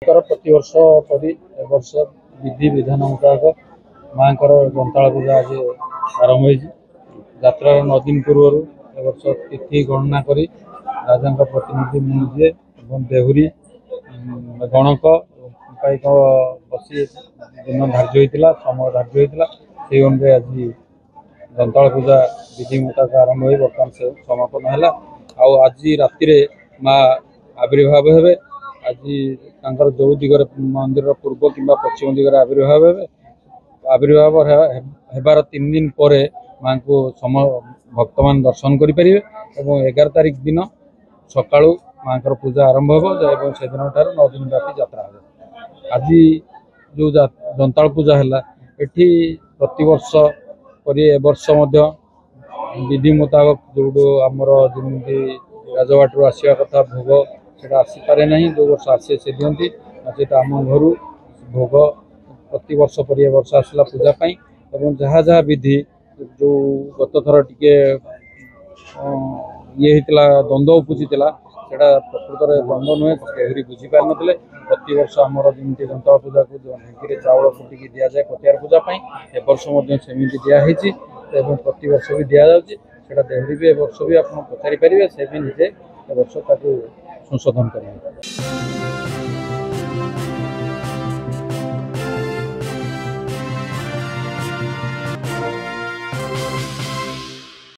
प्रतिवर्ष परी वर्ष विधि विधान मुताबक माँ दंताल पूजा आज आरंभ होत्रार 9 दिन पूर्व वर्ष तिथि गणना कर राजा प्रतिनिधि मुझे देहुरी गणक पाइक बसी दिन धार्य होता समय धार्य होता से अनुसार आज दंताल पूजा विधि मुताबक आरंभ हो बर्तमान से समापन है। आज राति माँ आविर्भाव हे आज जो दिगरे मंदिर पूर्व कि पश्चिम दिगरे आविर्भाव हेबार 3 दिन पर माँ को भक्त मान दर्शन करेंगे। 11 तारिख दिन सका माँ पूजा आरंभ हो से दिन 9 दिन व्यापी यात्रा हो। आज जो दंताल पूजा है ये प्रतिवर्ष पर वर्ष विधि मुताबक जो आमर जमी राजबाटू आसवा कथा भोग से आसीपे ना जो वर्ष आसे से दिखती नचेत आम घर भोग प्रति वर्ष पर वर्ष आसला पूजापाई जहाँ जहाँ विधि जो गत थर टे ये द्वंद्व उपजीला सेटा प्रकृत द्वंद्व नुहे देहरी बुझीपार ना प्रत वर्ष आमर जमी दंताल पूजा को ढेंकी चाउल फुटिकी दि जाए पतियार पूजापाई ए वर्ष सेमती दिखाई प्रति वर्ष भी दि जाऊँगा देहरी भी ए वर्ष भी आप पचारि पारे से भी निजे ए वर्ष संशोधन करेंगे।